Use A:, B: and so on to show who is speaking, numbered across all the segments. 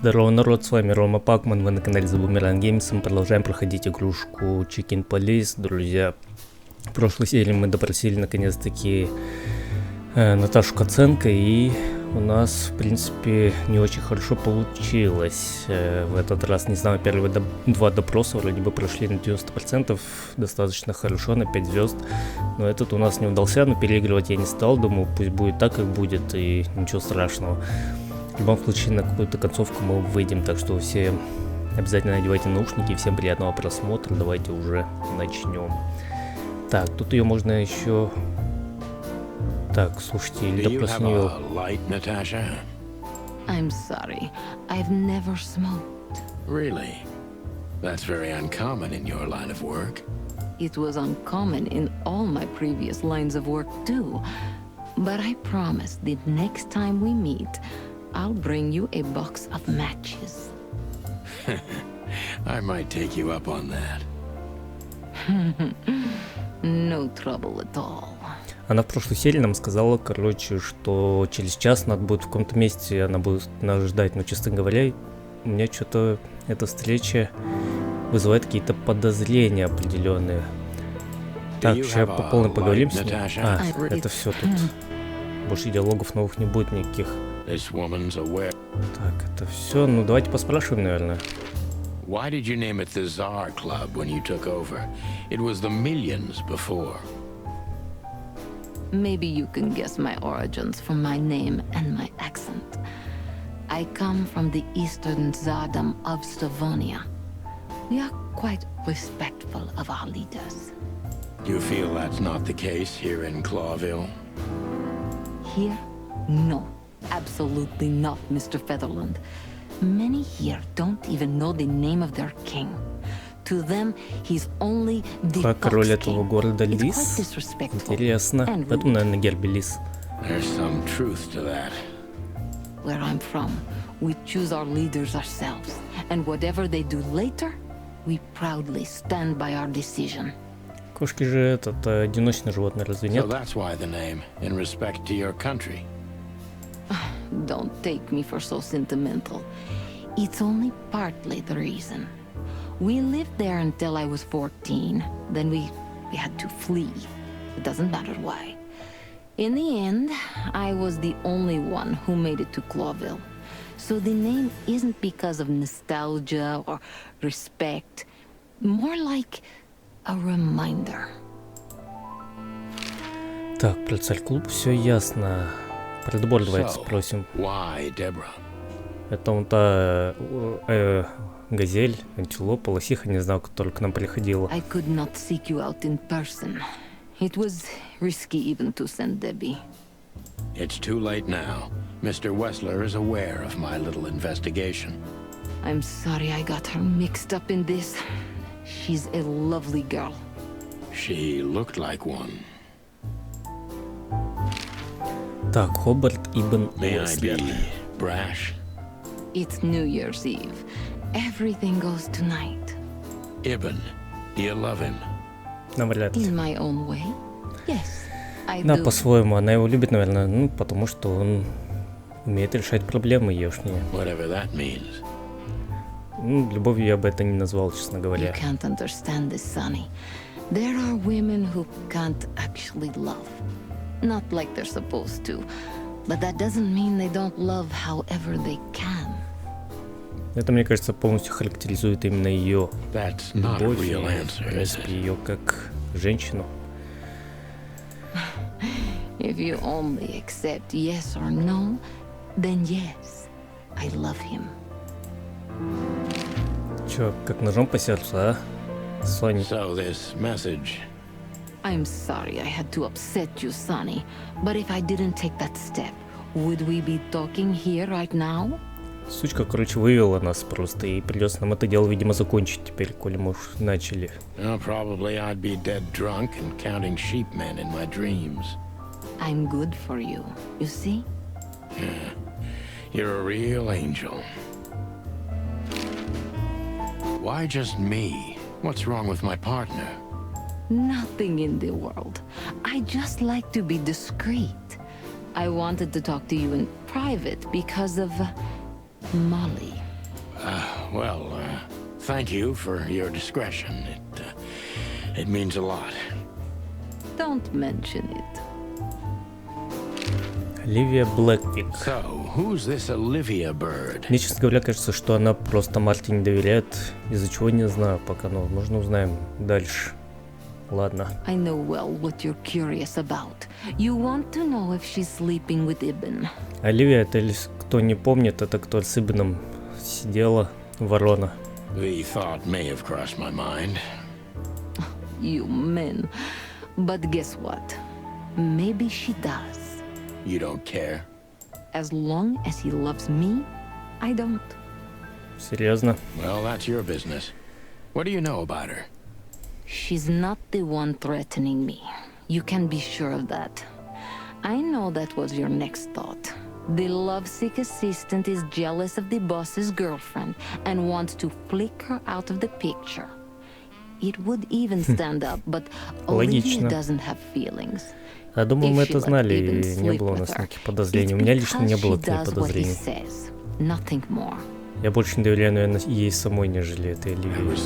A: Здорово, народ, с вами Рома PacMan, вы на канале Boomerang Games, мы продолжаем проходить игрушку Chicken Police, друзья. В прошлой серии мы допросили наконец-таки Наташу Коценко, и у нас, в принципе, не очень хорошо получилось. В этот раз, не знаю, первые два допроса вроде бы прошли на 90%, достаточно хорошо, на 5 звезд. Но этот у нас не удался, но переигрывать я не стал, думаю, пусть будет так, как будет, и ничего страшного. В любом случае, на какую-то концовку мы выйдем, так что все обязательно надевайте наушники, всем приятного просмотра, давайте уже начнем. Так, тут ее можно еще... Так, слушайте, или допрос нее...
B: I'm sorry, I've never smoked.
C: Really? That's very uncommon in your line of work.
B: It was uncommon in all my previous lines of work too. But I promise that next time we meet, I'll bring you a box of matches.
C: I might take you up on that.
B: No trouble at all.
A: Она в прошлой серии нам сказала, короче, что через час надо будет в каком-то месте, она будет нас ждать. Но, честно говоря, у меня что-то эта встреча вызывает какие-то подозрения определенные. Так, сейчас по полной поговорим с ней. А, это все тут. Больше диалогов новых не будет никаких. Так, это все. Ну, давайте поспрашиваем, наверное.
C: Why did you name it the Tsar Club when you took over? It was the Millions before.
B: Maybe you can guess my origins from my name and my accent. I come from the eastern Tsardom of Slavonia. We are quite respectful of our leaders.
C: You feel that's not the case here in Clawville?
B: Here? No. Absolutely not, Mr. Featherland. Many here don't even know the name of their king. To them, he's only the
A: король этого города
B: It's
A: Лис.
B: quite disrespectful.
A: Интересно.
B: And
A: Поэтому, наверное, на гербе Лис.
C: There's some truth to that.
B: Where I'm from, we choose our leaders ourselves. And whatever they do later, we proudly stand by our decision.
A: Кошки же это одиночное животное, разве нет?
C: So that's why the name, in respect to your country.
B: Don't take me for so sentimental. It's only partly the reason. We lived there until I was 14. Then we had to flee. It doesn't matter why. In the end, I was the only one who made it to Clawville. So the name isn't because of nostalgia or respect. More like a reminder.
A: Так, про царь-клуб все ясно. Про добор давайте спросим.
C: Why, Deborah?
A: Это он та газель, антилопа, лосиха, не знаю, которая к нам приходила.
B: I could not seek you out in person. It was risky even to send Debbie.
C: It's too late now. Mr. Wessler is aware of my little investigation.
B: I'm sorry I got her mixed up in this. She's a lovely girl.
C: She looked like one.
A: Так, Хобарт Ибн
C: May I
A: Уэслер.
C: be brash?
B: It's New Year's Eve. Everything goes tonight.
C: Ibn, do you love him?
A: Навряд ли.
B: In my own way. Yes, I
A: Да,
B: do.
A: по-своему. Она его любит, наверное, ну, потому что он умеет решать проблемы ешние.
C: Whatever that means.
A: Ну, любовью я бы это не назвал, честно
B: You
A: говоря.
B: can't understand this, Sonny. There are women who can't actually love. Not like they're supposed to. But that doesn't mean they don't love however they can.
A: Это, мне кажется, полностью характеризует именно ее
C: That's not a
A: любовь и,
C: real
A: в
C: answer, is
A: принципе,
C: it?
A: ее как женщину.
B: If you only accept yes or no, then yes, I love him.
A: Чё, как ножом по сердцу, а? Соня.
C: So this message.
B: I'm sorry I had to upset you, Sonny. But if I didn't take that step, would we be talking here right now?
A: Сучка, короче, вывела нас просто, и придется нам это дело, видимо, закончить теперь, коли мы уж начали.
C: Well, probably I'd be dead drunk and counting sheepmen in my dreams.
B: I'm good for you, you see?
C: You're a real angel. Why just me? What's wrong with my partner?
B: Nothing in the world. I just like to be discreet. I wanted to talk to you in private because of Molly.
C: well, thank you for your discretion. It means a lot.
B: Don't mention it.
A: Оливия Блэкпик.
C: So, who's this Olivia bird?
A: Мне, честно говоря, кажется, что она просто Марте не доверяет, из-за чего не знаю пока, но, возможно, узнаем дальше. Ладно.
B: I know well what you're curious about. You want to know if she's sleeping with Ibn.
A: Оливия, это, кто не помнит, это кто с Ибном сидела, ворона.
C: The thought may have crossed my mind.
B: You men. But guess what? Maybe she does.
C: You don't care?
B: As long as he loves me, I don't.
A: Серьезно?
C: Well, that's your business. What do you know about her?
B: She's not the one threatening me. You can be sure of that. I know that was your next thought. The lovesick assistant is jealous of the boss's girlfriend and wants to flick her out of the picture. It would even stand up, but Olivia doesn't have feelings.
A: Я думаю, мы это знали, и не было у нас никаких подозрений. У меня лично не было таких подозрений. Я больше не доверяю, наверное, ей самой, нежели этой Оливии.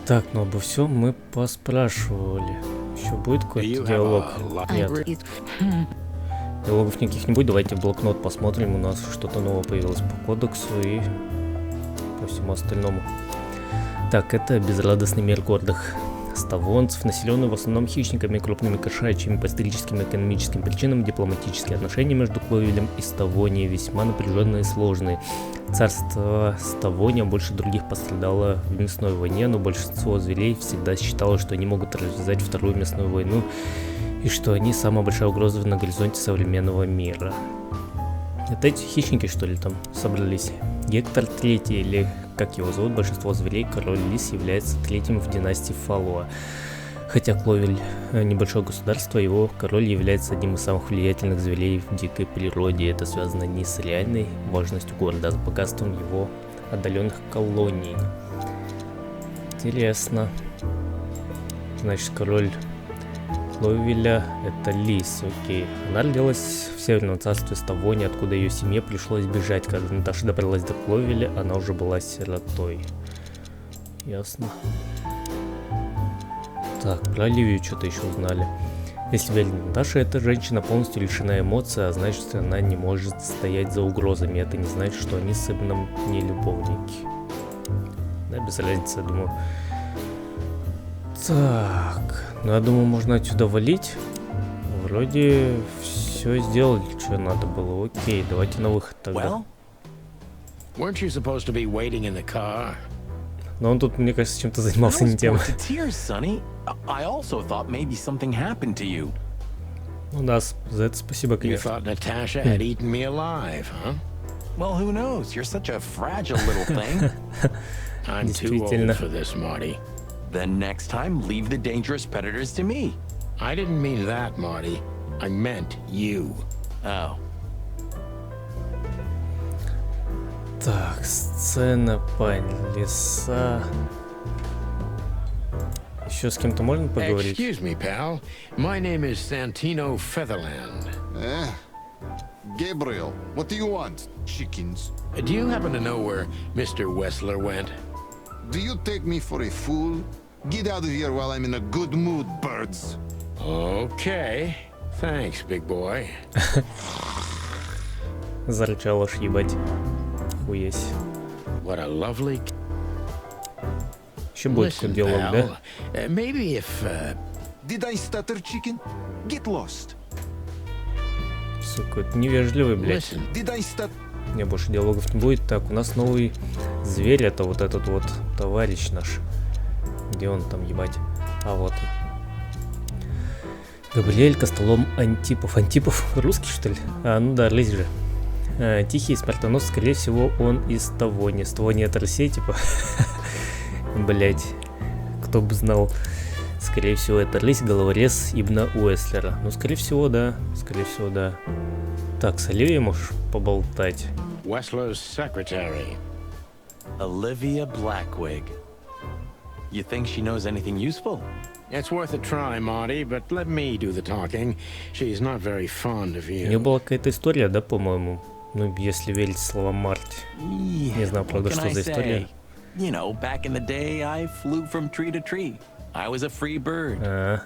A: Так, ну обо всем мы поспрашивали. Еще будет какой-то диалог? Нет. Диалогов никаких не будет. Давайте в блокнот посмотрим. У нас что-то новое появилось по кодексу и по всему остальному. Так, это безрадостный мир гордых ставонцев, населенный в основном хищниками, крупными кошачьими, по историческим и экономическим причинам. Дипломатические отношения между Кловелем и Ставонией весьма напряженные и сложные. Царство Ставония больше других пострадало в мясной войне, но большинство зверей всегда считало, что они могут развязать вторую мясную войну и что они самая большая угроза на горизонте современного мира. Это эти хищники, что ли, там собрались? Гектор III, или как его зовут, большинство зверей, король лис является третьим в династии Фалуа. Хотя Кловель небольшое государство, его король является одним из самых влиятельных зверей в дикой природе. Это связано не с реальной важностью города, а с богатством его отдаленных колоний. Интересно. Значит, король Кловеля это лис, окей. Она родилась в Северном царстве Ставония, откуда ее семье пришлось бежать. Когда Наташа добралась до Кловеля, она уже была сиротой. Ясно. Так, про Оливию что-то еще узнали. Если верить Наташе, эта женщина полностью лишена эмоций, а значит, она не может стоять за угрозами. Это не значит, что они с Ибном не любовники. Да, без разницы, я думаю. Так, ну я думаю, можно отсюда валить. Вроде все сделали, что надо было. Окей, давайте на выход тогда.
C: Weren't you supposed to be waiting in the car?
A: Но он тут, мне кажется, чем-то занимался не тем. Ну да, за это спасибо, конечно. Действительно.
D: Then next time, leave the dangerous predators to me.
C: I didn't mean that, Marty. I meant you.
D: Oh.
A: Так, сцена по леса. Еще с кем-то можно поговорить?
C: Excuse me, pal. My name is Santino Featherland.
E: Gabriel, what do you want? Chickens?
C: Do you happen to know where Mr. Wessler went?
E: Do you take me for a fool? Get out of here while I'm in a good mood, birds.
C: Okay. Thanks, big boy.
A: Зарычал аж, ебать. Хуесь.
C: What a lovely...
A: Еще будет какой-то диалог, да?
C: Maybe if...
E: Did I stutter, chicken? Get lost.
A: Сука, это невежливый, блядь.
E: Did I stutter?
A: Не, больше диалогов не будет. Так, у нас новый зверь. Это вот этот вот товарищ наш. Где он там, ебать? А, вот он. Габриэль, Костолом, Антипов. Антипов русский, что ли? А, ну да, рысь же. Тихий смертонос, скорее всего, он из Ставони. Ставони это Россия, типа. Блять, кто бы знал. Скорее всего, это рысь, головорез Ибна Уэслера. Ну, скорее всего, да. Скорее всего, да. Так, с Оливией можешь поболтать?
C: Wessler's secretary.
D: Olivia Blackwig. You think she knows anything useful?
C: It's worth a try, Marty, but let me do the talking. She's not very fond of
A: У
C: you.
A: нее была какая-то история, да, по-моему? Ну, если верить словам Марти. Не знаю, правда, что за история.
D: You know, back in the day, I flew from tree to tree. I was a free bird.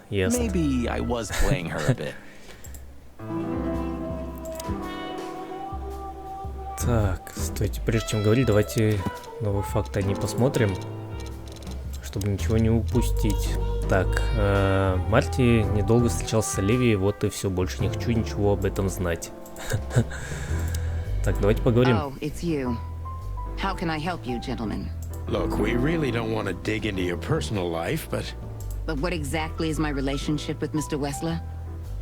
A: Ясно.
D: Maybe I was playing her a bit.
A: Так, стойте, прежде чем говорить, давайте новый факт о ней посмотрим, чтобы ничего не упустить. Так, Марти недолго встречался с Оливией, вот и все, больше не хочу ничего об этом знать. Так, давайте поговорим.
B: Oh, it's you. How can I help you, gentlemen?
C: Look, we really don't want to dig into your personal life, but
B: But what exactly is my relationship with Mr. Wessler?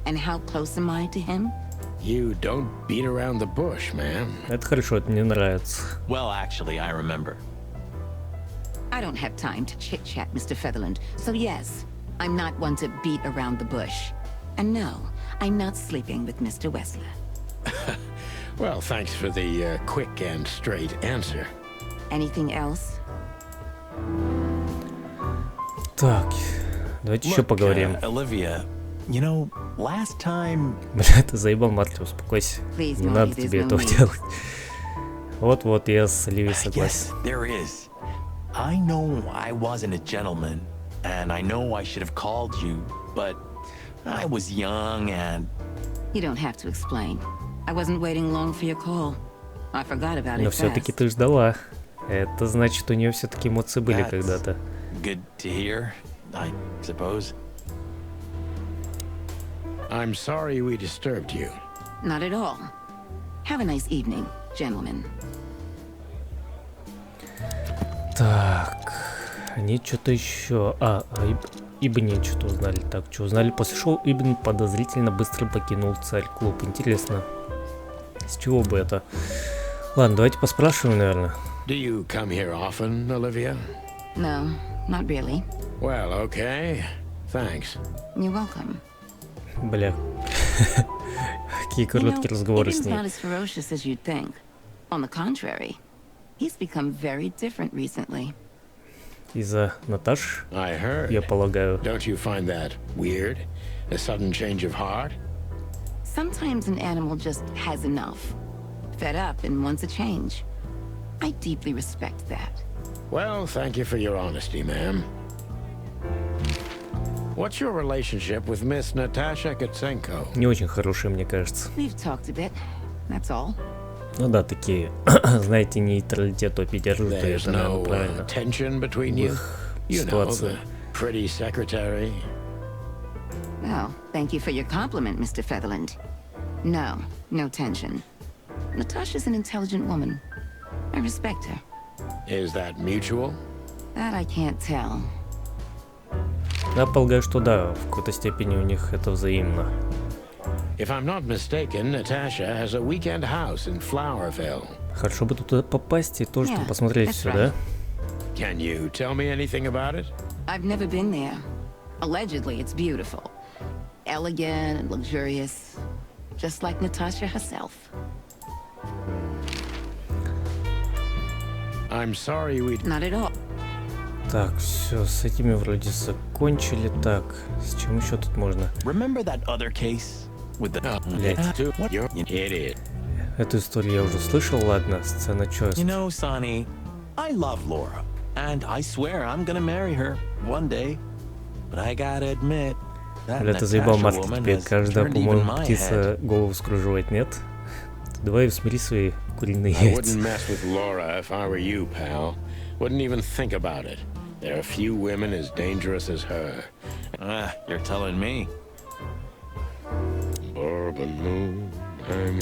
B: And how close am I to him?
C: you don't beat around the bush, man.
A: Это хорошо, это мне нравится.
D: Well, actually, I remember.
B: I don't have time to chit-chat, Mr. Featherland. So yes, I'm not one to beat around the bush. And no, I'm not sleeping with Mr. Wessler.
C: Well, thanks for the quick and straight answer.
B: Anything else?
A: Так, давайте еще поговорим.
D: Olivia, you know, last time...
A: Бля, ты заебал, Марти, успокойся.
B: Please,
A: Не
B: Marty,
A: надо
B: there's
A: тебе
B: no
A: этого
B: need.
A: делать. Вот-вот, я с Оливией
D: Yes,
A: согласен.
D: there is. I know I wasn't a gentleman, and I know I should have called you, but I was young and...
B: You don't have to explain. I wasn't waiting long for your call. I forgot about
A: Но
B: it
A: все-таки
B: fast.
A: ты ждала. Это значит, у нее все-таки эмоции были
D: That's
A: когда-то.
D: good to hear, I suppose.
C: I'm sorry we disturbed you.
B: Not at all. Have a nice evening, gentlemen.
A: Так, они что-то еще... Ибне что-то узнали. Так, что узнали? После шоу Ибн подозрительно быстро покинул царь-клуб. Интересно, с чего бы это? Ладно, давайте поспрашиваем, наверное.
C: Do you come here often, Olivia?
B: No, not really.
C: Well, okay. Thanks.
B: You're welcome.
A: Бля. Какие короткие разговоры с
B: Ibn's
A: ней.
B: not as ferocious as you'd think. On the contrary, he's become very different recently.
A: Из-за Наташи,
C: I heard.
A: я полагаю.
C: Don't you find that weird? A sudden change of heart?
B: Sometimes an animal just has enough. Fed up and wants a change. I deeply respect that.
C: Well, thank you for your honesty, ma'am. What's your relationship with Miss Natasha Kotsenko?
A: Не очень хорошие, мне кажется.
B: We've talked a bit, that's all.
A: Ну да, такие, знаете, нейтралитет опять держат, и
C: There's
A: это, наверное,
C: no
A: правильно.
C: tension between you? You know,
A: Ситуация.
C: the pretty secretary.
B: Well, thank you for your compliment, Mr. Featherland. No, no tension. Natasha's an intelligent woman. I respect her.
C: Is that mutual?
B: That I can't tell.
A: Я полагаю, что да, в какой-то степени у них это взаимно.
C: If I'm not mistaken, Natasha has a weekend house in Flowerville.
A: Хорошо бы туда попасть и тоже
B: Yeah,
A: там посмотреть
B: that's
A: все,
B: right.
A: да?
C: Can you tell me anything about it?
B: I've never been there. Allegedly, it's beautiful. Elegant and luxurious. Just like Natasha herself.
C: I'm sorry we...
B: Not at all.
A: Так, все, с этими вроде закончили. Так, с чем еще тут можно?
D: Remember that other case with the...
A: Блять,
C: What? You're an idiot.
A: эту историю я уже слышал, ладно, сцена чё?
D: You know, Sonny, I love Laura, and I swear I'm gonna marry her one day. But I gotta admit, that
A: Бля, ты заебал,
D: Natasha
A: Марти,
D: woman
A: теперь
D: has
A: каждая,
D: turned even
A: по-моему,
D: my head.
A: птица голову скруживает, нет? Давай усмири свои куриные
C: I
A: яйца.
C: wouldn't mess with Laura if I were you, pal. Wouldn't even think about it. There are few women as dangerous as her.
D: You're telling me.
C: Bourbon moon, I'm...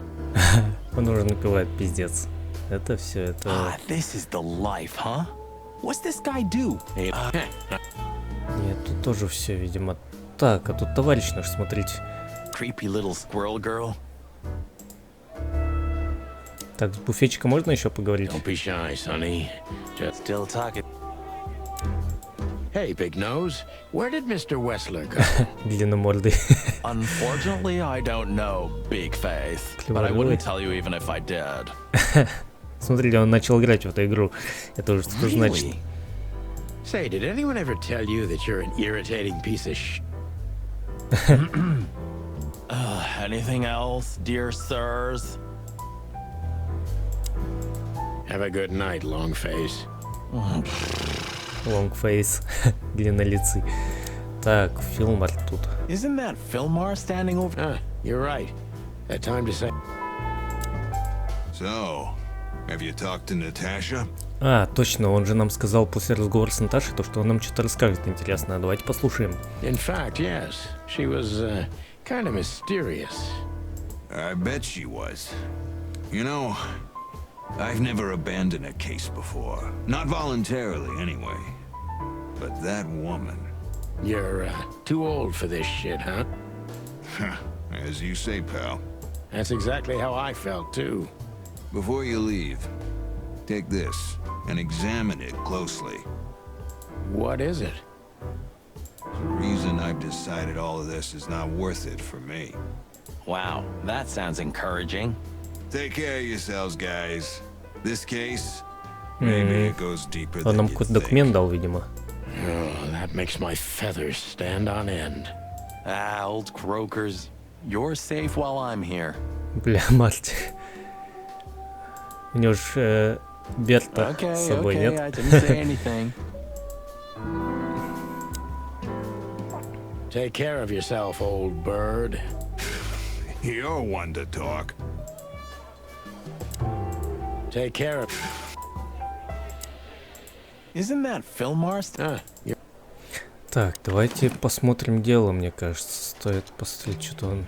A: Он уже напевает пиздец. Это все, это...
D: This is the life, huh? What's this guy do?
A: Нет, тут тоже все, видимо. Так, а тут товарищ наш, смотрите.
D: Creepy little squirrel girl.
A: Так, с буфетчиком можно еще поговорить?
C: Don't be shy, Sonny. Just...
D: Still talking.
C: Hey, Big Nose, where did Mr. Wessler go?
A: Длинномордый.
D: Unfortunately, I don't know, Big Faith. But I wouldn't tell you even if I did.
A: Смотрите, он начал играть в эту игру. Это уже что значит?
D: Really?
C: Say, did anyone ever tell you that you're an irritating piece of sh...
D: Anything else, dear sirs?
C: Have a good night, long face.
A: Long face. Длиннолицый. Так, Филмар тут.
D: Isn't that Fillmore standing over?
C: Ah, you're right. That time to say...
E: So, have you talked to Natasha?
A: А, точно, он же нам сказал после разговора с Наташей, то, что он нам что-то расскажет интересное. Давайте послушаем.
C: In fact, yes. She was, kind of mysterious.
E: I bet she was. You know, I've never abandoned a case before. Not voluntarily, anyway. But that woman...
C: You're, too old for this shit, huh?
E: As you say, pal.
C: That's exactly how I felt, too.
E: Before you leave, take this and examine it closely.
C: What is it?
E: The reason I've decided all of this is not worth it for me.
D: Wow, that sounds encouraging.
E: Take care of yourselves, guys. This case, maybe it goes deeper
A: Он
E: than
A: нам
E: you
A: какой-то
E: think.
A: документ дал, видимо.
C: Oh, that makes my feathers stand on end.
D: Ah, old croakers. You're safe while I'm here.
A: Бля, Марти. У него же Берта с собой,
D: Okay,
A: нет?
D: I didn't say anything.
C: Take care of yourself, old bird.
E: You're one to talk.
C: Take care of...
D: Isn't that Fillmore?
C: you're...
A: Так, давайте посмотрим дело, мне кажется. Стоит посмотреть, что-то он...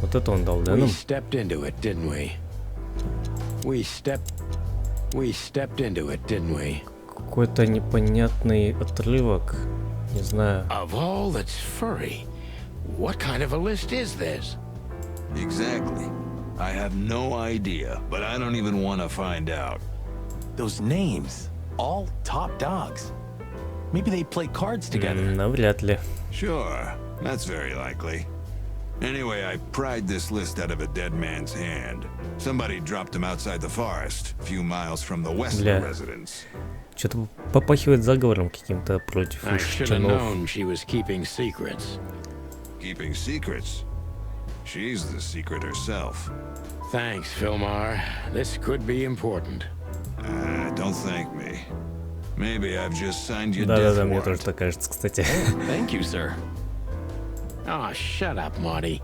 A: Вот это он дал, да,
C: We
A: нам?
C: stepped into it, didn't we? We stepped into it, didn't we?
A: Какой-то непонятный отрывок. Не знаю.
C: Of all that's furry, what kind of a list is this?
E: Exactly. I have no idea, but I don't even want to find out.
D: Those names, all top dogs. Maybe they play cards together.
A: Навряд ли.
E: Sure, that's very likely. Anyway, I pried this list out of a dead man's hand. Somebody dropped him outside the forest, a few miles from the Western
A: Бля.
E: residence.
A: Что-то попахивает заговором каким-то против
C: I
A: высших
C: should have
A: чинов.
C: known she was keeping secrets.
E: Keeping secrets. She's the secret herself.
C: Thanks, Fillmore. This could be important.
E: Don't thank me. Maybe I've just signed your death
A: Да-да-да, мне
E: warrant.
A: тоже так кажется, кстати.
D: Thank you, sir.
C: Oh, shut up, Marty.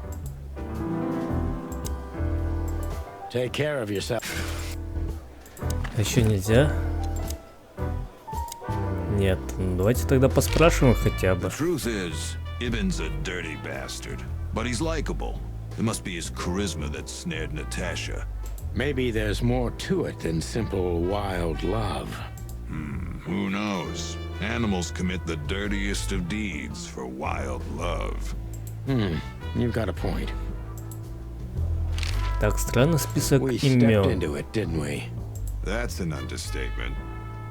C: Take care of yourself.
A: А еще нельзя? Нет, ну давайте тогда поспрашиваем хотя бы.
E: The truth is, Ibn's a dirty bastard, but he's likable. It must be his charisma that snared Natasha.
C: Maybe there's more to it than simple wild love.
E: Who knows? Animals commit the dirtiest of deeds for wild love.
C: You've got a point.
A: Так, странный список
C: We stepped
A: имен.
C: into it, didn't we?
E: That's an understatement.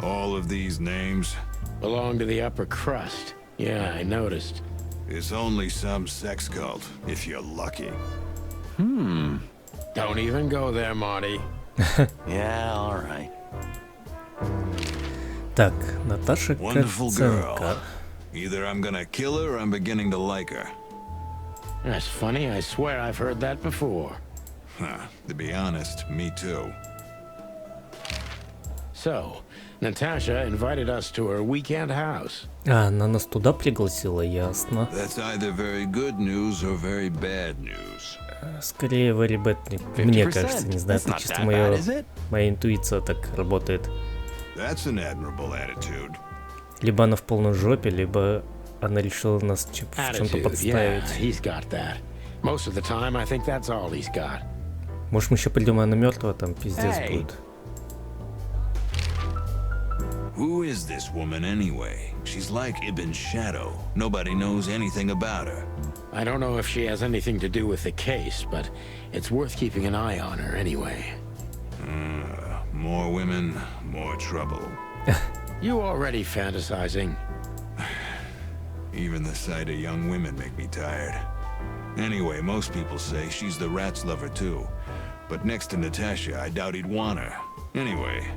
E: All of these names,
C: Belong to the upper crust. Yeah, I noticed.
E: it's only some sex cult, if you're lucky.
C: Don't even go there, Marty.
D: Yeah, all right.
A: Так, Наташа
E: Wonderful girl.
A: Каценко.
E: Either I'm gonna kill her or I'm beginning to like her.
C: That's funny. I swear I've heard that before.
E: To be honest, me too.
C: So, Natasha invited us to her weekend house.
A: А, она нас туда пригласила, ясно.
E: That's either very good news or very bad news.
A: Скорее very bad, мне
D: 50%.
A: кажется, не знаю,
D: That's
A: это
D: not
A: чисто
D: that bad, is
A: моя
D: it?
A: интуиция так работает.
E: That's an admirable attitude.
A: Либо она в полной жопе, либо она решила нас в чем-то
C: Attitude, yeah,
A: подставить.
C: he's got that. Most of the time, I think that's all he's got.
A: Может, мы еще придем, а она мертвая, там пиздец
D: Эй.
A: будет.
E: Who is this woman anyway? She's like Ibn's shadow. Nobody knows anything about her.
C: I don't know if she has anything to do with the case, but it's worth keeping an eye on her anyway.
E: More women, more trouble.
C: You already fantasizing?
E: Even the sight of young women make me tired. Anyway, most people say she's the rat's lover too. But next to Natasha, I doubt he'd want her. Anyway,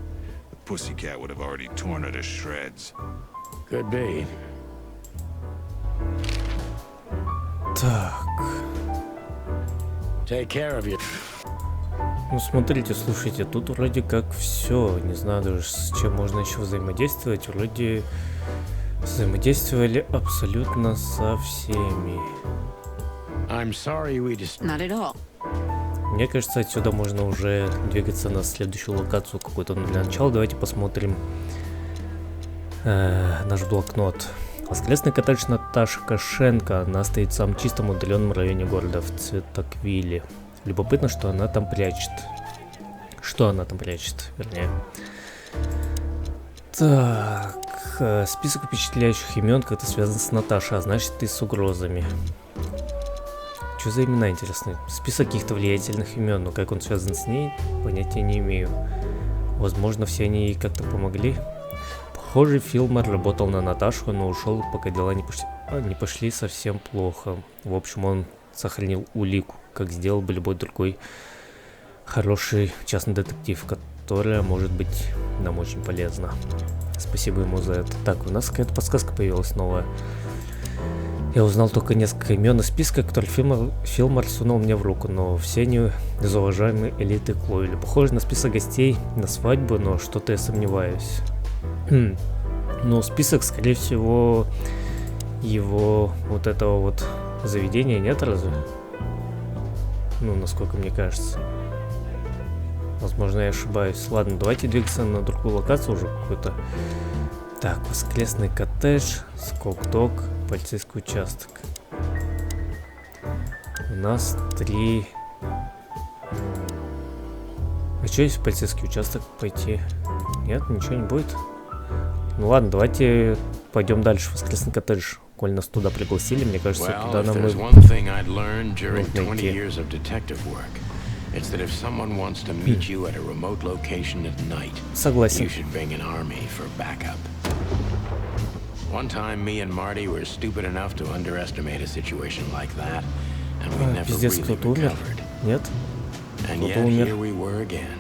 E: the pussycat would have already torn her to shreds.
C: Could be.
A: Так.
C: Take care of you.
A: Ну, смотрите, слушайте, тут вроде как все. Не знаю даже, с чем можно еще взаимодействовать. Вроде взаимодействовали абсолютно со всеми.
C: I'm sorry we just...
B: Not at all.
A: Мне кажется, отсюда можно уже двигаться на следующую локацию какую-то. Но для начала давайте посмотрим наш блокнот. Воскресный коттедж Наташи Кошенко. Она стоит в самом чистом удаленном районе города, в Цветоквиле. Любопытно, что она там прячет. Что она там прячет, вернее. Так, список впечатляющих имен как-то связан с Наташей, а значит и с угрозами. Что за имена интересные? Список каких-то влиятельных имен, но как он связан с ней, понятия не имею. Возможно, все они ей как-то помогли. Похоже, Филмор работал на Наташу, но ушел, пока дела не пошли совсем плохо. В общем, он сохранил улику, как сделал бы любой другой хороший частный детектив, которая может быть нам очень полезна. Спасибо ему за это. Так, у нас какая-то подсказка появилась новая. Я узнал только несколько имен из списка, который Филмор сунул мне в руку, но все они из уважаемой элиты Клоуэля. Похоже на список гостей на свадьбу, но что-то я сомневаюсь. Ну, список, скорее всего, его вот этого вот заведения нет разве? Ну, насколько мне кажется. Возможно, я ошибаюсь. Ладно, давайте двигаться на другую локацию уже какую-то. Так, воскресный коттедж, скок-дог, полицейский участок. У нас 3... А что, если в полицейский участок пойти? Нет, ничего не будет? Ну ладно, давайте пойдем дальше в воскресный коттедж. Коль нас туда пригласили, мне кажется, туда нам и
C: It's that if someone wants to meet you at a remote location at night,
A: Согласен.
C: you should bring an army for backup. One time, me and Marty were stupid enough to underestimate a situation like that, and we never
A: Пиздец,
C: really
A: кто-то умер?
C: recovered.
A: Нет?
C: And
A: Кто-то
C: yet
A: умер.
C: here we were again,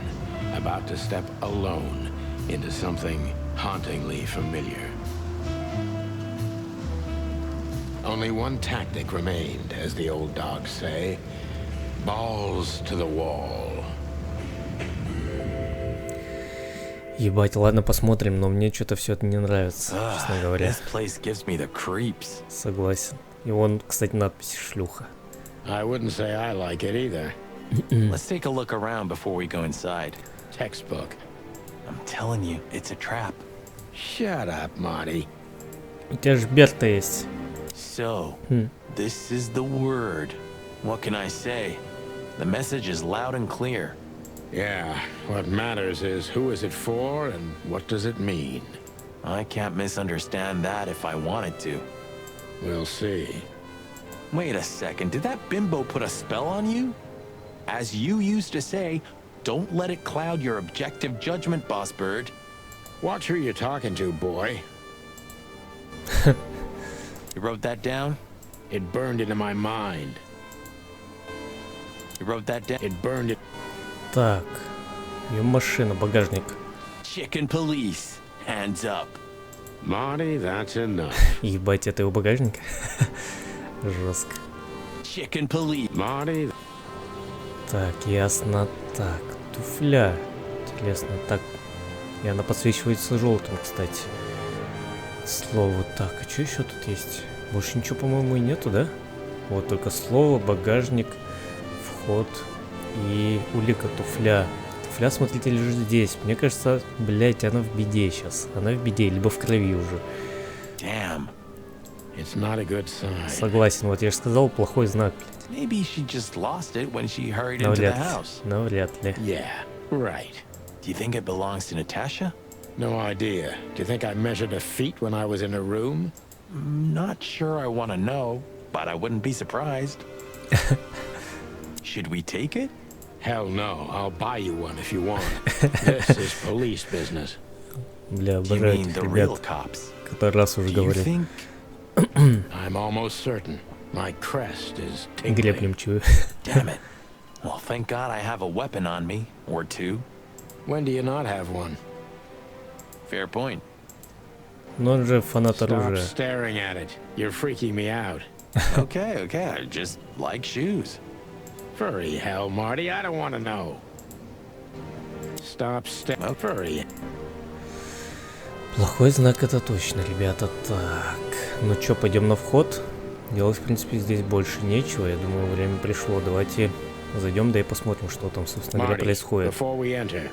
C: about to step alone into something hauntingly familiar. Only one tactic remained, as the old dogs say. Balls to the wall.
A: Ебать, ладно, посмотрим, но мне что-то все это не нравится, честно говоря.
D: This place gives me the creeps.
A: Согласен. И вон, кстати, надпись «Шлюха».
C: I wouldn't say I like it either.
D: Let's take a look around before we go inside.
C: Textbook.
D: I'm telling you, it's a trap.
C: Shut up, Marty.
A: У тебя же Берта есть.
D: So, this is the word. What can I say? The message is loud and clear.
C: Yeah, what matters is who is it for and what does it mean?
D: I can't misunderstand that if I wanted to.
C: We'll see.
D: Wait a second, did that bimbo put a spell on you? As you used to say, don't let it cloud your objective judgment, boss bird.
C: Watch who you're talking to, boy.
D: You wrote that down?
C: It burned into my mind.
D: You wrote that down?
C: It burned it.
A: Так, ее машина, багажник.
D: Chicken police, hands up.
C: Marty, that's enough.
A: Ебать, это его багажник? Жестко.
D: Chicken police.
C: Marty.
A: Так, ясно. Так, туфля. Интересно. Так, и она подсвечивается желтым, кстати. Слово. Так, а что еще тут есть? Больше ничего, по-моему, и нету, да? Вот только слово, багажник, вход и улика туфля. Туфля, смотрите, лежит здесь. Мне кажется, блять, она в беде сейчас. Она в беде, либо в крови уже.
D: Damn.
C: It's not a good sign.
A: Согласен, вот я же сказал, плохой знак, блядь.
D: Maybe she just lost it when she hurried into the house.
A: Навряд ли.
C: Yeah, right.
D: Do you think it belongs to Natasha?
C: No idea. Do you think I measured her feet when I was in her room?
D: Not sure I want to know, but I wouldn't be surprised. Should we take it?
C: Hell no. I'll buy you one if you want. This is police business.
A: Бля,
D: Do you
A: обожаю
D: mean
A: этих
D: the real
A: ребят,
D: cops?
A: который раз уже
D: Do you
A: говорил.
D: think?
C: I'm almost certain. My crest is
A: Греблем
C: tingling.
A: чую.
D: Damn it. Well, thank God I have a weapon on me, or two.
C: When do you not have one?
D: Fair point.
A: Но он же фанат
C: Stop
A: оружия.
C: staring at it. You're freaking me out.
D: Okay, okay, I just like shoes.
C: Furry hell, Marty, I don't want to know. Stop staring. Furry.
A: Плохой знак это точно, ребята. Так, ну чё, пойдем на вход. Делать, в принципе, здесь больше нечего. Я думаю, время пришло. Давайте зайдем, да и посмотрим, что там, собственно говоря,
C: Marty,
A: происходит.
C: before we enter,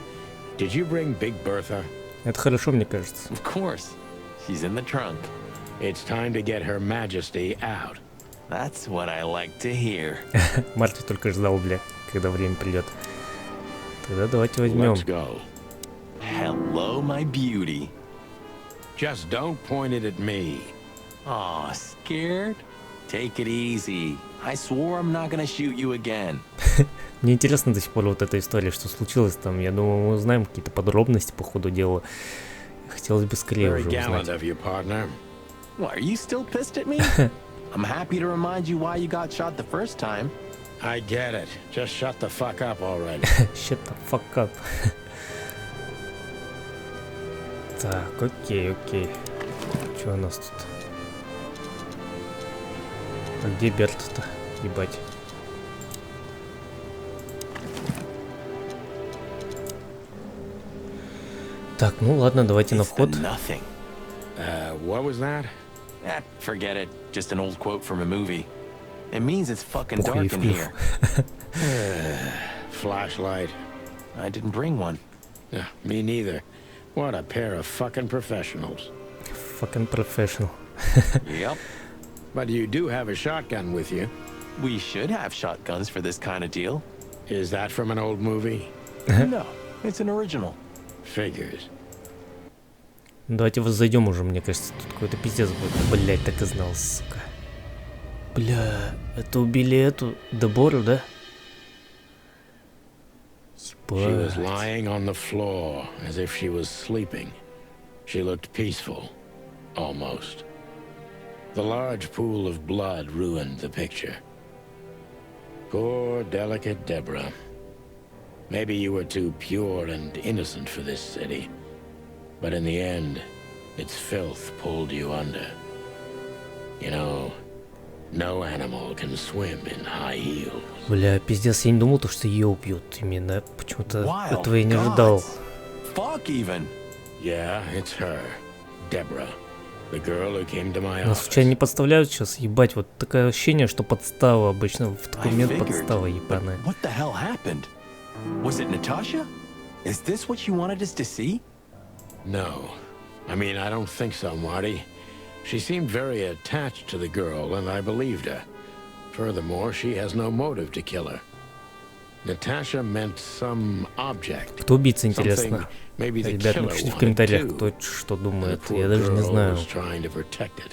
C: did you bring Big Bertha?
A: Это хорошо, мне кажется.
D: Of course. She's in the trunk.
C: It's time to get Her Majesty out.
D: That's what I like to hear.
A: Марти только ждал, бля, когда время придет. Тогда давайте возьмем.
C: Let's go.
D: Hello, my beauty.
C: Just don't point it at me.
D: Aw, scared? Take it easy. I swore I'm not gonna shoot you again.
A: Мне интересно до сих пор вот эта история, что случилось там. Я думаю, мы узнаем какие-то подробности по ходу дела. Хотелось бы скорее
C: Very
A: уже
C: gallant
A: узнать.
C: of you, partner.
D: What, are you still pissed at me? I'm happy to remind you why you got shot the first time.
C: I get it. Just shut the fuck up already.
A: Shut the fuck up. Так, окей. Что у нас тут? А где Берт-то? Ебать. Так, ну ладно, давайте на
D: It's the
A: вход.
D: nothing.
C: What was that?
D: Forget it. Just an old quote from a movie. It means it's fucking
A: Похуй,
D: dark in
A: вплив.
D: here.
C: Flashlight.
D: I didn't bring one.
C: Me neither. What a pair of fucking professionals.
A: Fucking professional.
D: Yep.
C: But you do have a shotgun with you.
D: We should have shotguns for this kind of deal.
C: Is that from an old movie?
D: No, it's an original.
C: Figures.
A: Давайте зайдем уже, мне кажется, тут какой-то пиздец будет. Блять, так и знал, сука. Бля, это убили эту Дебору, да?
C: She was
A: Ебать.
C: lying on the floor as if she was sleeping. She looked peaceful. Almost. The large pool of blood ruined the picture. Poor, delicate Deborah. Maybe you were too pure and innocent for this city. But in the end, its filth pulled you under. You know, no animal can swim in high heels.
A: Бля, пиздец, я не думал, что ее убьют именно. Почему-то
D: Wild
A: этого я не ожидал.
D: gods. Fuck even.
C: Yeah, it's her. Deborah. The girl who came to my
A: Нас
C: office.
A: случайно не подставляют сейчас? Ебать, вот такое ощущение, что подстава обычно в такой
D: I
A: момент
D: figured,
A: подстава
D: but
A: ебаная.
D: what the hell happened? Was it Natasha? Is this what you wanted us to see?
C: No. I mean, I don't think so, Marty. She seemed very attached to the girl, and I believed her. Furthermore, she has no motive to kill her. Natasha meant some object.
A: Кто убийца,
C: Something
A: интересно?
C: maybe the
A: Ребят,
C: killer
A: напишите в
C: wanted
A: комментариях,
C: too.
A: кто что
C: And the
A: думает.
C: poor
A: Я даже не
C: girl
A: знаю.
C: was trying to protect it.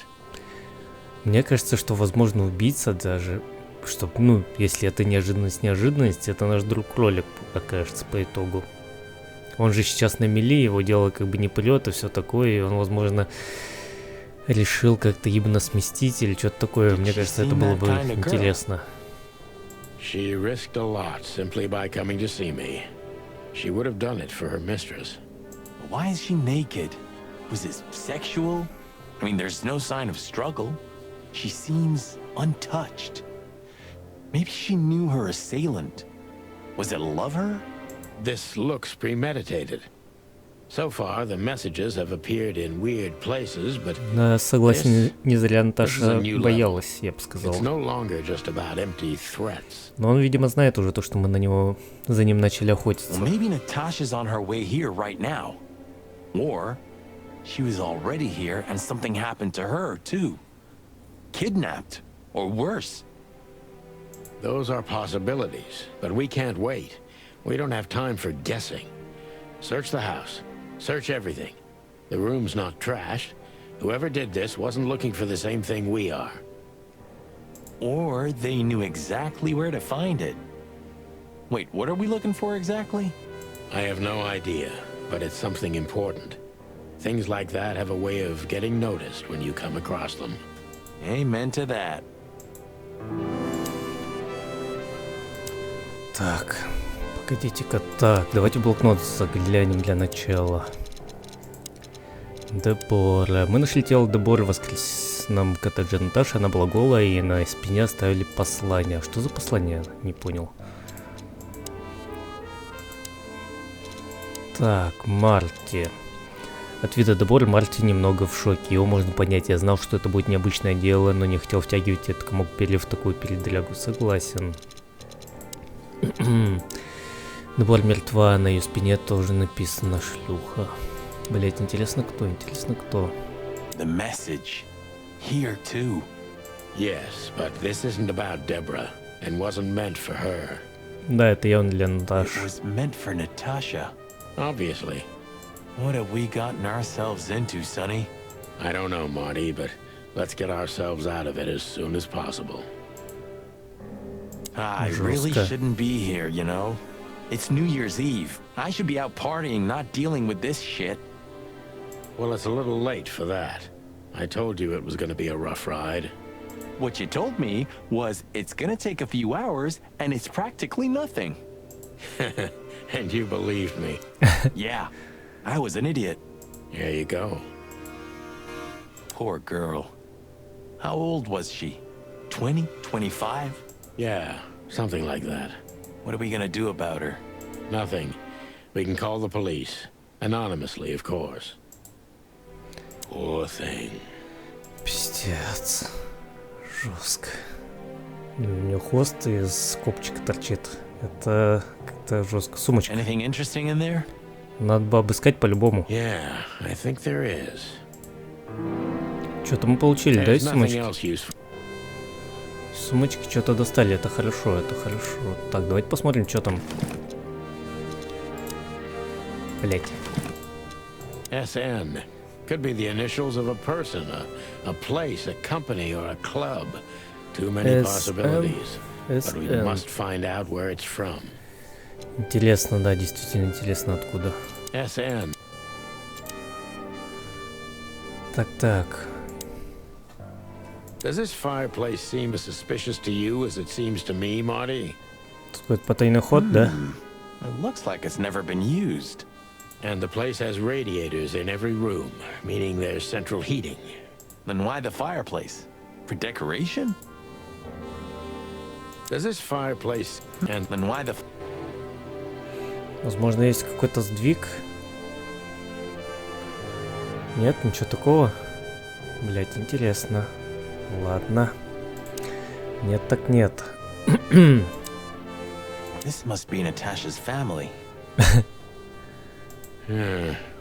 A: Мне кажется, что, возможно, убийца даже, чтоб, ну, если это неожиданность, это наш друг-кролик окажется по итогу. Он же сейчас на мели, его дело как бы не полет и все такое, и он, возможно, решил как-то именно сместить или что-то такое. Мне кажется, это было бы интересно.
C: She risked a lot simply by coming to see me. She would have done it for her mistress.
D: Why is she naked? Was it sexual? I mean, there's no sign of struggle. She seems untouched. Maybe she knew her assailant. Was it a lover?
C: This looks premeditated. So far, the messages have appeared in weird places, but
A: Да, согласен, не зря
C: this is a
A: Наташа
C: new
A: боялась, я бы сказал.
C: it's no longer just about empty threats.
A: Но он, видимо, знает уже то, что мы за ним начали охотиться.
D: Well, maybe Natasha's on her way here right now. Or she was already here and something happened to her, too. Kidnapped. Or worse.
C: Those are possibilities, but we can't wait. We don't have time for guessing. Search the house. Search everything. The room's not trashed. Whoever did this wasn't looking for the same thing we are.
D: Or they knew exactly where to find it. Wait, what are we looking for exactly?
C: I have no idea, but it's something important. Things like that have a way of getting noticed when you come across them.
D: Amen to that.
A: Так, погодите-ка. Так, давайте в блокнот заглянем для начала. Дебора. Мы нашли тело Деборы в воскресном коттедже Наташи. Она была голая, и на спине оставили послание. Что за послание? Не понял. Так, Марти. От вида Деборы Марти немного в шоке. Его можно понять. Я знал, что это будет необычное дело, но не хотел втягивать этот комок перьев в такую передрягу. Согласен. Дебора мертва, на ее спине тоже написано шлюха. Блять, интересно кто? Интересно кто?
D: The message here too.
C: Yes, but this isn't about Deborah and wasn't meant for her.
A: Да, это явно для
D: It
A: Наташи.
D: was meant for Natasha.
C: Obviously.
D: What have we gotten ourselves into, Sonny?
C: I don't know, Marty, but let's get ourselves out of it as soon as possible.
D: I really
A: Жестко.
D: shouldn't be here, you know? It's New Year's Eve. I should be out partying, not dealing with this shit.
C: Well, it's a little late for that. I told you it was gonna be a rough ride.
D: What you told me was it's gonna take a few hours and it's practically nothing.
C: And you believed me.
D: Yeah, I was an idiot.
C: There you go.
D: Poor girl. How old was she? 20? 25?
C: Yeah, something like that.
D: What are we gonna do about her?
C: Nothing. We can call the police. Anonymously, of course. Poor thing.
A: Пиздец. Жестко. У нее хвост из копчика торчит. Это как-то жестко. Сумочка.
D: Anything interesting in there?
A: Надо бы обыскать по-любому.
C: Yeah, I think there is.
A: Что-то мы получили, да, из
C: There's nothing
A: сумочки?
C: else useful.
A: Сумочки что-то достали, это хорошо, это хорошо. Так, давайте посмотрим, что там. Блять.
C: SN. Could be the initials of a person, a place, a company, or a club. Too many possibilities. But we must find out where it's from.
A: Интересно, да, действительно интересно откуда.
C: SN.
A: Так.
C: Does this fireplace seem as suspicious to you as it seems to me, Marty?
A: Тут какой-то потайный ход, да?
D: It looks like it's never been used.
C: And the place has radiators in every room, meaning there's central heating.
D: Then why the fireplace? For decoration?
C: Does this fireplace and
D: Then why the...
A: Возможно, есть какой-то сдвиг. Нет, ничего такого. Блять, интересно. Ладно. Нет так нет.
D: This must be Natasha's family.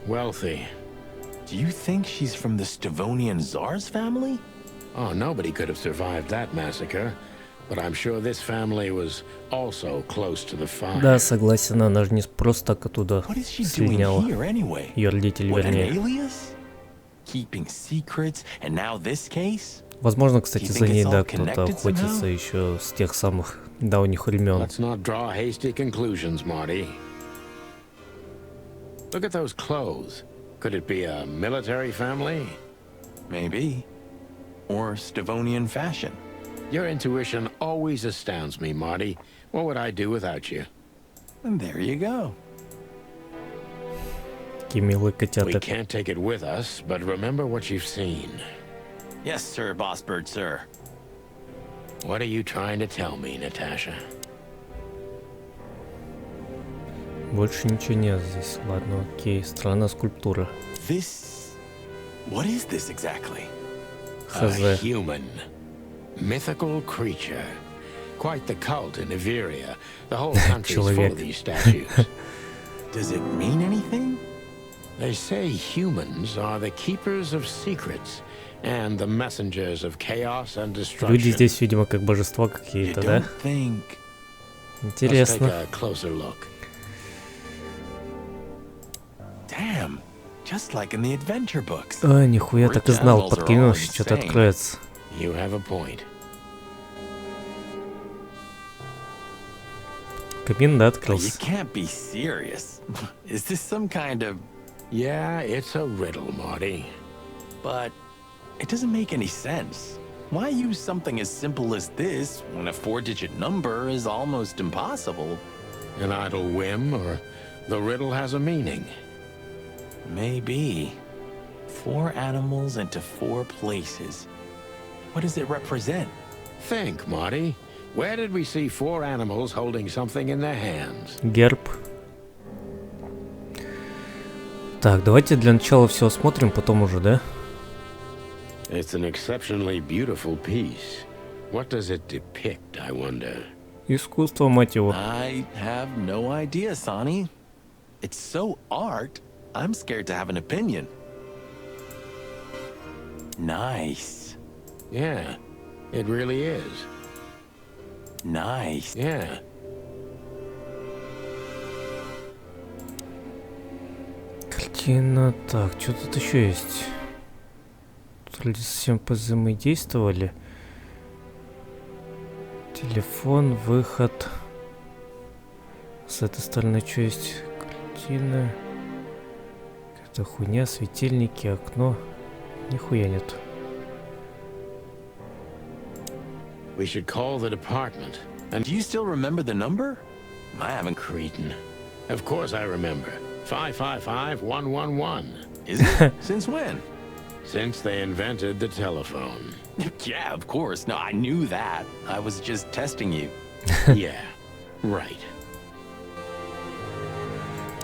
C: wealthy?
D: Do you think she's from the Stavonian Tsar's family?
C: Oh, nobody could have survived that massacre. But I'm sure this family was also close to the fire.
A: Да, согласен, она же не просто так оттуда
D: What is she doing
A: слиняла.
D: here anyway?
A: Ее родители,
D: What, an
A: вернее.
D: alias? Keeping secrets, and now this case?
A: Возможно, кстати,
D: You
A: за
D: think
A: ней,
D: it's
A: да,
D: all
A: кто-то
D: connected
A: охотится
D: somehow?
A: еще с тех самых давних времен.
C: Let's not draw hasty conclusions, Marty. Look at those clothes. Could it be a military family?
D: Maybe. Or Stavonian fashion.
C: Your intuition always astounds me, Marty. What would I do without you?
D: And there you go.
A: Какие милые
C: We
A: котята.
C: can't take it with us, but remember what you've seen.
D: Yes, sir, Boss Bird, sir.
C: What are you trying to tell me, Natasha?
A: Больше ничего нет здесь. Ладно, окей. Странная скульптура.
D: This... What is this exactly?
C: A
A: Хз.
C: human. Mythical creature. Quite the cult in Iveria. The whole country's full
A: Человек.
C: of these statues.
D: Does it mean anything?
C: They say humans are the keepers of secrets and the messengers of chaos and destruction.
A: Люди здесь, видимо, как божества
D: You
A: какие-то, да?
D: don't think...
C: Let's take
A: Интересно.
C: a closer look.
D: Damn. Just like in the adventure books.
A: А, нихуя, так и знал.
D: Rich
A: Под
D: animals are
A: кино
D: all
A: что-то
D: insane.
A: откроется.
C: You have a point.
A: Камин, да,
D: You
A: открылся.
D: can't be serious. Is this some kind of...
C: Yeah, it's a riddle, Marty.
D: But it doesn't make any sense. Why use something as simple as this when a 4-digit number is almost impossible?
C: An idle whim, or the riddle has a meaning.
D: Maybe. 4 animals into 4 places. What does it represent?
C: Think, Marty. Where did we see 4 animals holding something in their hands?
A: Герб. Так, давайте для начала все осмотрим, потом уже, да?
C: It's an exceptionally beautiful piece. What does it depict, I wonder?
A: Искусство, мать его.
D: I have no idea, Sonny. It's so art, I'm scared to have an opinion. Nice.
C: Yeah, it really is.
D: Nice.
C: Yeah.
A: Картина. Так, что тут еще есть? Тут вроде совсем позаимодействовали. Телефон, выход. С этой стороны что есть? Картина. Какая-то хуйня, светильники, окно. Нихуя нет.
C: We should call the department.
D: And do you still remember the number? I haven't.
C: Cretin. Of course I remember. 555-111.
D: Is it? Since when?
C: Since they invented the telephone.
D: Yeah, of course. No, I knew that. I was just testing you.
C: Yeah, right.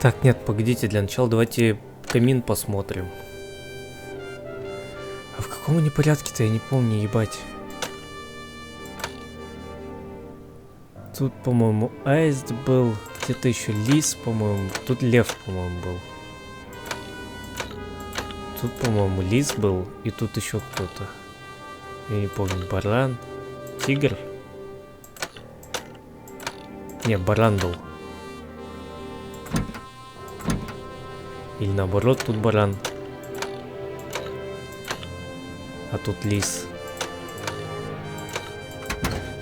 A: Так, нет, погодите, для начала давайте камин посмотрим. А в каком они порядке-то, я не помню, ебать. Тут, по-моему, аист был, где-то еще лис, по-моему, тут лев, по-моему, был. Тут, по-моему, лис был, и тут еще кто-то. Я не помню, баран, тигр. Не, баран был. Или наоборот, тут баран. А тут лис.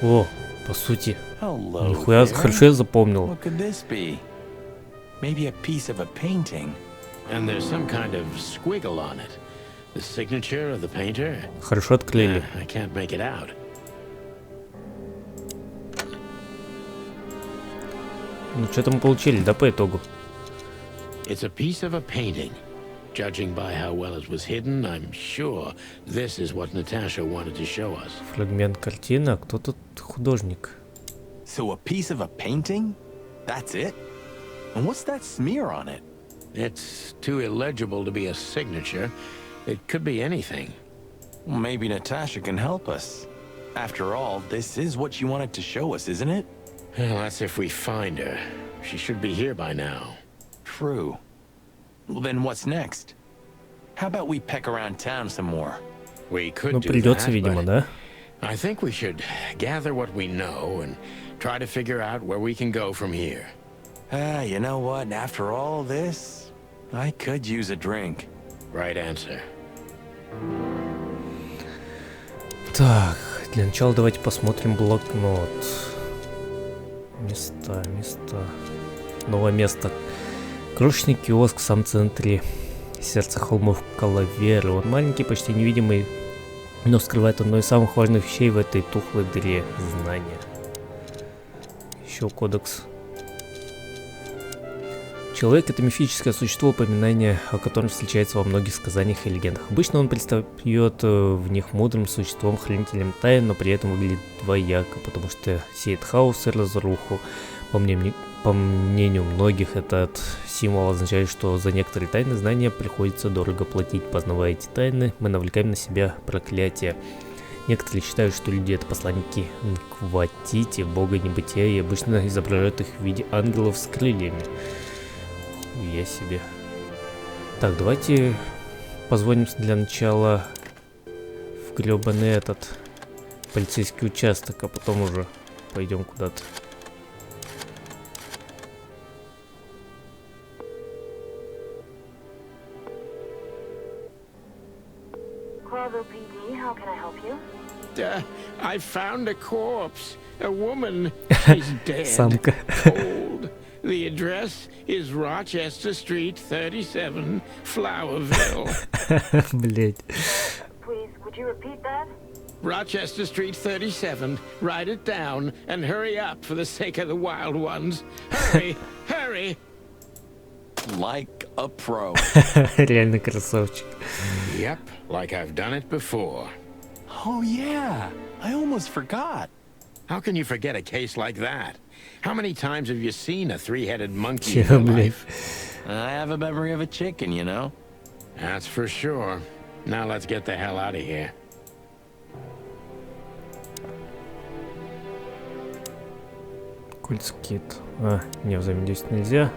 A: О, по сути.
D: Hello
A: Нихуя,
D: there.
A: хорошо я запомнил.
D: What could this be? Maybe a piece of a painting.
C: And there's some kind of squiggle on it. The signature of the painter?
A: Хорошо отклеили.
C: I can't make it out.
A: Ну, что-то мы получили, да, по итогу?
C: It's a piece of a painting. Judging by how well it was hidden, I'm sure this is what Natasha wanted to show us.
A: Фрагмент картины, а кто тут художник?
D: So a piece of a painting? That's it? And what's that smear on it?
C: It's too illegible to be a signature. It could be anything.
D: Well, maybe Natasha can help us. After all, this is what she wanted to show us, isn't it?
C: Well, that's if we find her. She should be here by now.
D: True. Well, then what's next? How about we peck around town some more?
C: We could
A: Ну,
C: do
A: придется,
C: that,
A: видимо,
C: but
A: да?
C: I think we should gather what we know and try to figure out where we can go from here.
D: You know what? After all this, I could use a drink.
C: Right answer.
A: Так, для начала давайте посмотрим блокнот. Места. Новое место. Крошечный киоск в самом центре. Сердце холмов Калаверы. Он маленький, почти невидимый, но скрывает одно из самых важных вещей в этой тухлой дыре — знания. Еще кодекс. Человек — это мифическое существо, упоминание о котором встречается во многих сказаниях и легендах. Обычно он предстает в них мудрым существом, хранителем тайн, но при этом выглядит двояко, потому что сеет хаос и разруху. По мнению многих, этот символ означает, что за некоторые тайны знания приходится дорого платить. Познавая эти тайны, мы навлекаем на себя проклятие. Некоторые считают, что люди — это посланники Нкватити, бога небытия, и обычно изображают их в виде ангелов с крыльями. Я себе. Так, давайте позвоним для начала в гребаный этот полицейский участок, а потом уже пойдем куда-то.
F: PD, how can I help you?
C: I found a corpse. A woman. She's dead.
A: Самка.
C: Cold. The address is Rochester Street, 37, Flowerville.
A: Блять.
F: Please, would you repeat that?
C: Rochester Street, 37. Write it down and hurry up for the sake of the wild ones. Hurry, hurry.
D: Like a pro.
A: Реально красавчик.
C: Yep, like I've done it before.
D: Oh yeah, I almost forgot.
C: How can you forget a case like that? How many times have you seen a three-headed monkey in your life?
D: I have a memory of a chicken, you know?
C: That's for sure. Now let's get the hell out of here.
A: Культ-скит. А, не, взаимодействовать нельзя.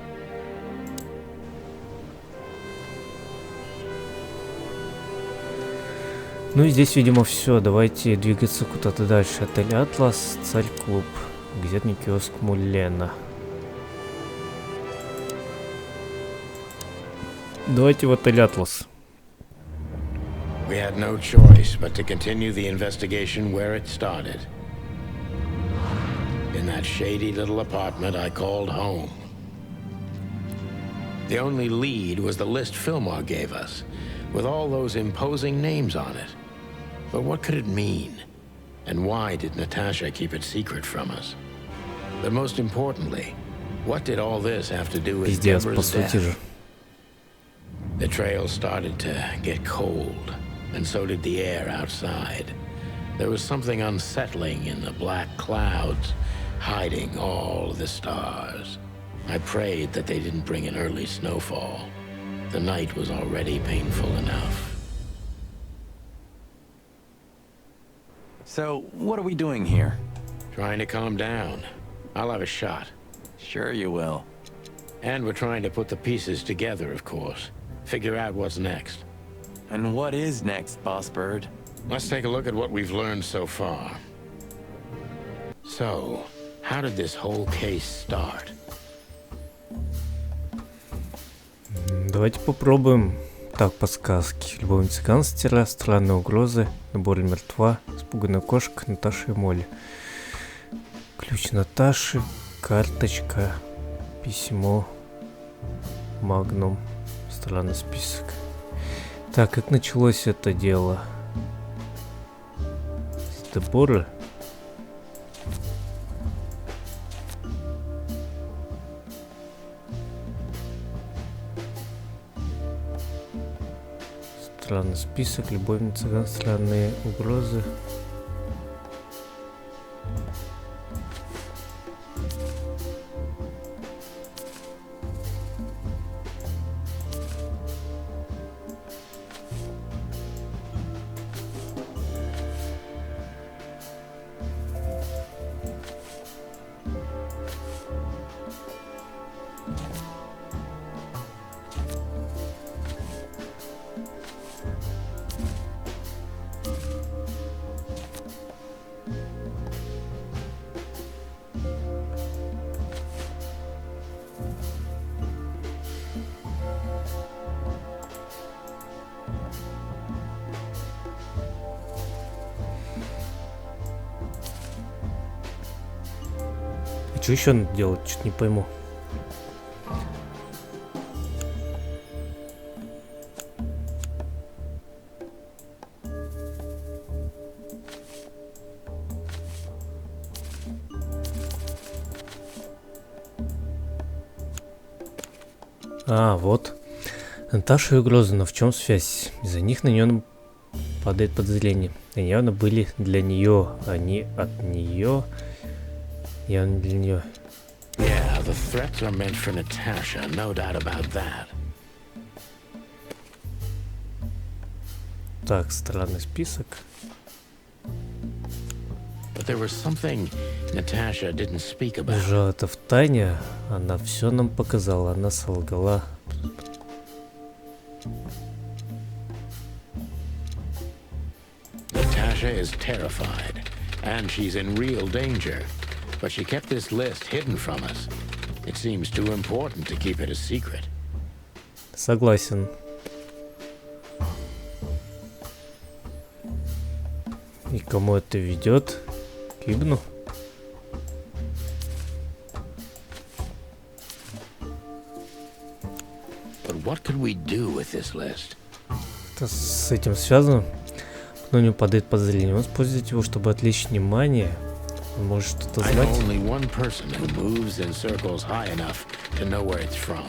A: Ну и здесь, видимо, все. Давайте двигаться куда-то дальше. Отель Атлас, Царь-клуб. Газетный киоск Мулена. Давайте в отель Атлас.
C: We had no choice but to continue the investigation where it started. In that shady little apartment I called home. The only lead was the list Fillmore gave us, with all those imposing names on it. But what could it mean? And why did Natasha keep it secret from us? But most importantly, what did all this have to do with
A: Пиздец, по
C: Deborah's
A: сути же.
C: death? The trail started to get cold, and so did the air outside. There was something unsettling in the black clouds, hiding all the stars. I prayed that they didn't bring an early snowfall. The night was already painful enough.
D: So, what are we doing here?
C: Trying to calm down. I'll have a shot.
D: Sure you will.
C: And we're trying to put the pieces together, of course. Figure out what's next.
D: And what is next, Boss Bird?
C: Let's take a look at what we've learned so far. So, how did this whole case start?
A: Давайте попробуем. Так, подсказки. Любовь цыганстера, странные угрозы, набор мертва, испуганная кошка, Наташа и Молли. Ключ Наташи, карточка, письмо, Магнум, странный список. Так, как началось это дело? С Деборы? Странный список, любовь цыган, странные угрозы. Что еще надо делать? Что-то не пойму. А, вот. Наташа и угроза, но в чем связь? Из-за них на нее падает подозрение. Они явно были для нее, а не от нее. Явно для нее.
C: Yeah, the threats are meant for Natasha, no doubt about that.
A: Так, странный список.
C: But there was something Natasha didn't speak about.
A: Держала это в тайне, она все нам показала, она солгала.
C: Natasha is terrified, and she's in real danger. But she kept this list hidden from us. It seems too important to keep it a secret.
A: Согласен. И кому это ведет? К Ибну?
C: But what could we do with this list?
A: Это с этим связано. Но не падает подозрение. Он использует его, чтобы отвлечь внимание. Он может что-то знать.
C: I know only one person who moves in circles high enough to know where it's from.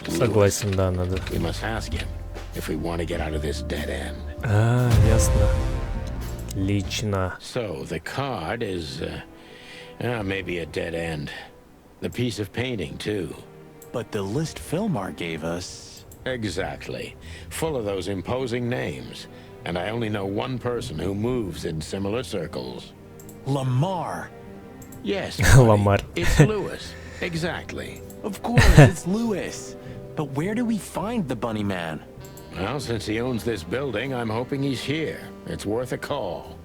A: Согласен, да, надо.
C: We must ask him if we want to get out of this dead end.
A: Ясно. Лично.
C: So the card is maybe a dead end. The piece of painting too.
D: But the list Filmar gave us...
C: Exactly. Full of those imposing names. And I only know one person who moves in similar circles.
D: Lamar.
C: Yes,
A: Lamar.
C: It's Lewis. Exactly.
D: Of course, it's Lewis. But where do we find the bunny man?
C: Well, since he owns this building, I'm hoping he's here. It's worth a call.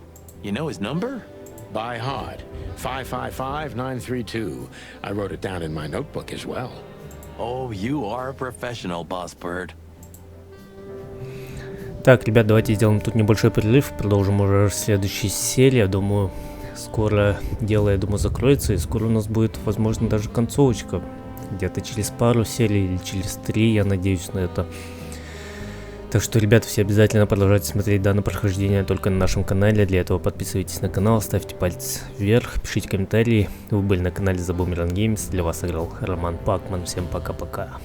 D: You know his number?
C: By heart. 555-932. I wrote it down in my notebook as well.
D: Oh, you are a professional, Boss Bird.
A: Так, ребят, давайте сделаем тут небольшой перерыв. Продолжим уже в следующей серии. Я думаю, скоро дело, я думаю, закроется. И скоро у нас будет, возможно, даже концовочка. Где-то через пару серий или через 3, я надеюсь на это. Так что, ребята, все обязательно продолжайте смотреть данное прохождение только на нашем канале. Для этого подписывайтесь на канал, ставьте палец вверх, пишите комментарии. Вы были на канале Boomerang Games. Для вас играл Роман PacMan. Всем пока-пока.